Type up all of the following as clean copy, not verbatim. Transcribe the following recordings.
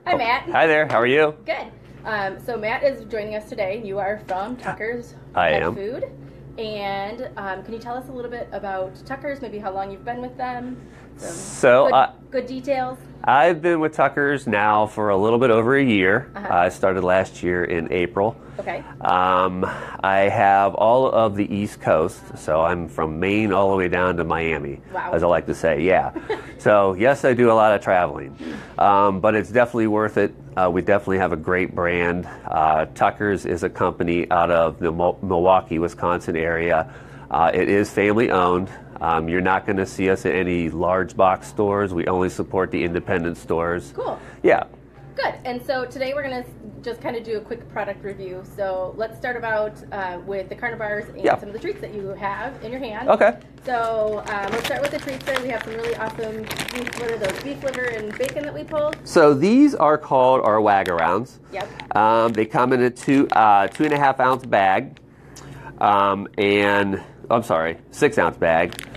Hi, Matt. Hi there. How are you? Good. So Matt is joining us today. You are from Tucker's Pet Food. And can you tell us a little bit about Tucker's, maybe how long you've been with them? Good details. I've been with Tucker's now for a little bit over a year. I started last year in April. Okay. I have all of the East Coast, so I'm from Maine all the way down to Miami, as I like to say, yeah. So yes, I do a lot of traveling, but it's definitely worth it. We definitely have a great brand. Tucker's is a company out of the Milwaukee, Wisconsin area. It is family owned. You're not going to see us at any large box stores. We only support the independent stores. Cool. Yeah. Good. And so today we're going to just kind of do a quick product review. So let's start about with the carnivores and some of the treats that you have in your hand. Okay. So let's start with the treats there. We have some really awesome beef, what are those, beef liver and bacon that we pulled? So these are called our wag-arounds. Yep. They come in a 2.5 ounce bag, and I'm sorry, 6 ounce bag.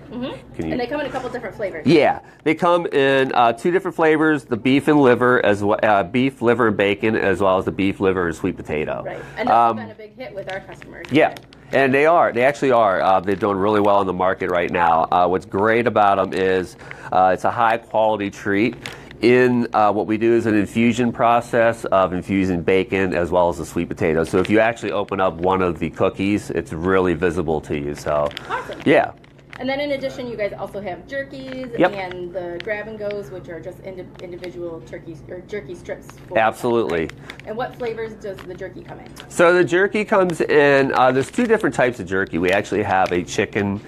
And they come in a couple different flavors. Yeah, they come in 2 different flavors: the beef and liver, as well, beef liver and bacon, as well as the beef liver and sweet potato. Right, and that's been a big hit with our customers. Yeah, and they are. They actually are. They're doing really well in the market right now. What's great about them is it's a high quality treat. What we do is an infusion process of infusing bacon as well as the sweet potato. So if you actually open up one of the cookies, it's really visible to you. So, awesome. Yeah. And then in addition, you guys also have jerkies and the grab and goes, which are just individual turkeys or jerky strips. Absolutely. And what flavors does the jerky come in? So the jerky comes in, there's 2 different types of jerky. We actually have a chicken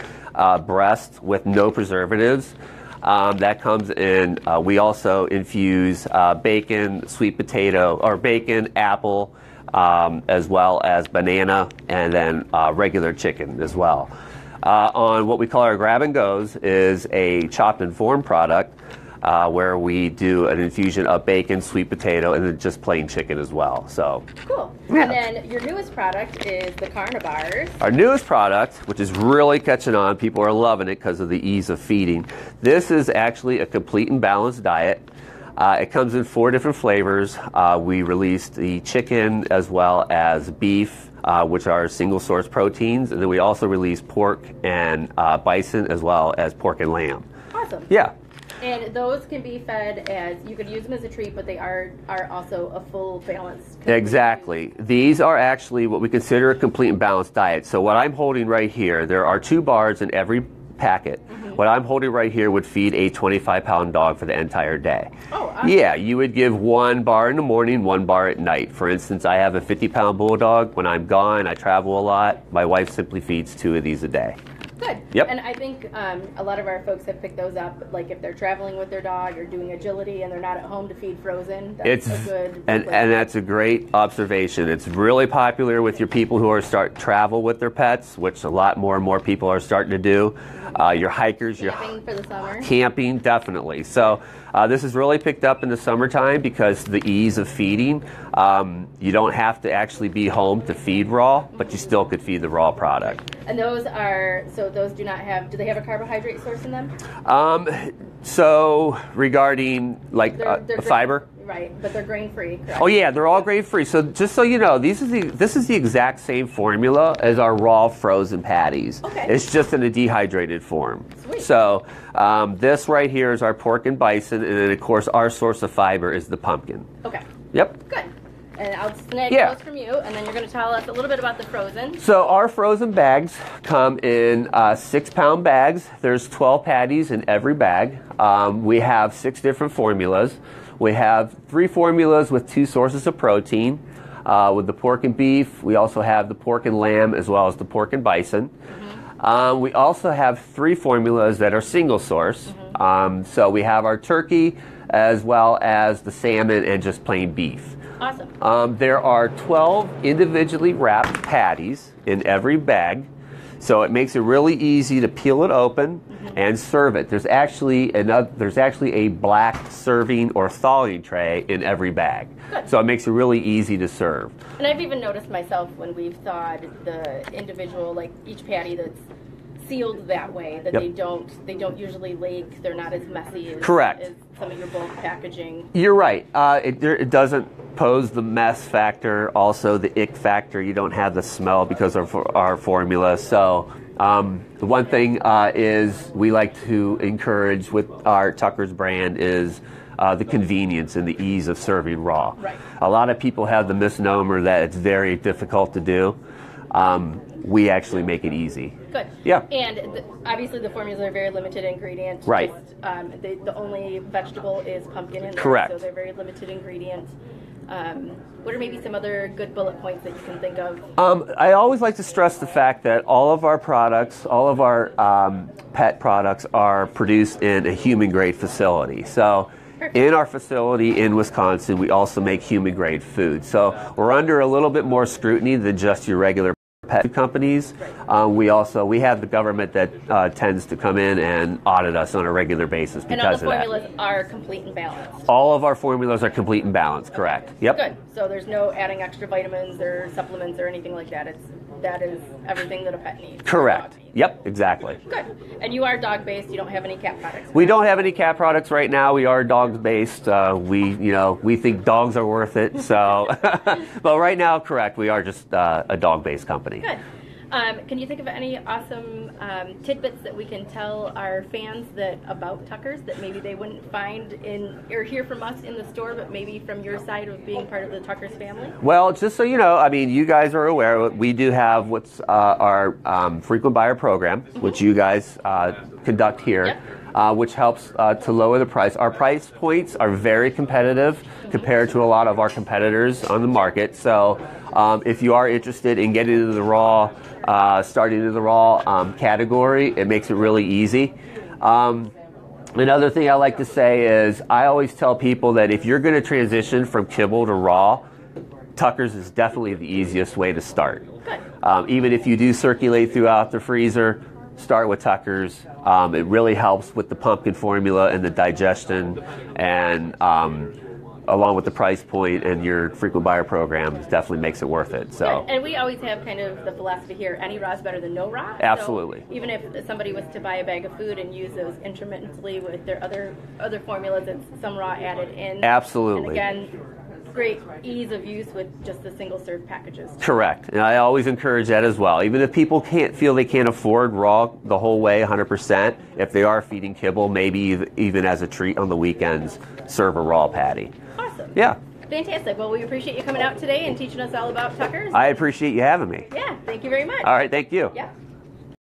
breast with no preservatives. That comes in. We also infuse bacon, sweet potato, or bacon, apple, as well as banana, and then regular chicken as well. On what we call our grab and goes is a chopped and formed product where we do an infusion of bacon, sweet potato, and then just plain chicken as well. So cool. Yeah. And then your newest product is the carnivores. Our newest product, which is really catching on, people are loving it because of the ease of feeding. This is actually a complete and balanced diet. It comes in 4 different flavors. We released the chicken as well as beef, which are single source proteins, and then we also release pork and bison as well as pork and lamb. Awesome. Yeah. And those can be fed as, you could use them as a treat, but they are also a full balanced. Exactly. These are actually what we consider a complete and balanced diet. So what I'm holding right here, there are 2 bars in every packet. What I'm holding right here would feed a 25-pound dog for the entire day. Oh, awesome. Yeah, you would give 1 bar in the morning, 1 bar at night. For instance, I have a 50-pound bulldog. When I'm gone, I travel a lot. My wife simply feeds 2 of these a day. Good. Yep. And I think a lot of our folks have picked those up, like if they're traveling with their dog or doing agility and they're not at home to feed frozen. That's a good. And that's a great observation. It's really popular with your people who are travel with their pets, which a lot more and more people are starting to do. Your hikers, camping for the summer. Camping, definitely. So this is really picked up in the summertime because the ease of feeding. You don't have to actually be home to feed raw, but you still could feed the raw product. And those do not have, do they have a carbohydrate source in them? So regarding like they're fiber? Right, but they're grain-free, correct? Oh yeah, they're all grain-free. So just so you know, this is the exact same formula as our raw frozen patties. Okay. It's just in a dehydrated form. Sweet. So this right here is our pork and bison, and then of course our source of fiber is the pumpkin. Okay. Yep. Good. And I'll snag those from you, and then you're going to tell us a little bit about the frozen. So our frozen bags come in 6-pound bags. There's 12 patties in every bag. We have 6 different formulas. We have 3 formulas with 2 sources of protein. With the pork and beef, we also have the pork and lamb as well as the pork and bison. We also have 3 formulas that are single source. So we have our turkey as well as the salmon and just plain beef. Awesome. There are 12 individually wrapped patties in every bag, so it makes it really easy to peel it open and serve it. There's actually a black serving or thawing tray in every bag. Good. So it makes it really easy to serve. And I've even noticed myself when we've thawed the individual, like each patty that's sealed that way, that they don't usually leak. They're not as messy as, correct, as some of your bulk packaging. You're right. It doesn't pose the mess factor, also the ick factor. You don't have the smell because of our formula. So the one thing is we like to encourage with our Tucker's brand is the convenience and the ease of serving raw. Right. A lot of people have the misnomer that it's very difficult to do. We actually make it easy. Good. Yeah. And obviously the formulas are very limited ingredient. Right. Just, the only vegetable is pumpkin in there. Correct. So they're very limited ingredients. What are maybe some other good bullet points that you can think of? I always like to stress the fact that all of our products, all of our pet products are produced in a human-grade facility. So in our facility in Wisconsin, we also make human-grade food. So we're under a little bit more scrutiny than just your regular pet companies. We have the government that tends to come in and audit us on a regular basis because of that. And all the formulas are complete and balanced. All of our formulas are complete and balanced, correct. Yep. Good. So there's no adding extra vitamins or supplements or anything like that. That is everything that a pet needs. Correct. Yep, exactly. Good. And you are dog-based. You don't have any cat products. We don't have any cat products right now. We are dogs-based. We think dogs are worth it. So, but right now, correct. We are just a dog-based company. Good. Can you think of any awesome tidbits that we can tell our fans about Tucker's that maybe they wouldn't find or hear from us in the store, but maybe from your side of being part of the Tucker's family? Well, just so you know, I mean, you guys are aware, we do have what's our frequent buyer program, which you guys conduct here. Yep. Which helps to lower the price. Our price points are very competitive compared to a lot of our competitors on the market. So if you are interested in getting into the raw, starting in the raw category, it makes it really easy. Another thing I like to say is I always tell people that if you're going to transition from kibble to raw, Tucker's is definitely the easiest way to start. Even if you do circulate throughout the freezer, start with Tucker's. It really helps with the pumpkin formula and the digestion, and along with the price point and your frequent buyer program, it definitely makes it worth it. So, and we always have kind of the philosophy here: any raw is better than no raw. Absolutely. So even if somebody was to buy a bag of food and use those intermittently with their other formulas, it's some raw added in. Absolutely. And again, great ease of use with just the single serve packages. Correct. And I always encourage that as well. Even if people feel they can't afford raw the whole way 100%, if they are feeding kibble, maybe even as a treat on the weekends, serve a raw patty. Awesome. Yeah. Fantastic. Well, we appreciate you coming out today and teaching us all about Tucker's. I appreciate you having me. Yeah, thank you very much. All right, thank you. Yeah.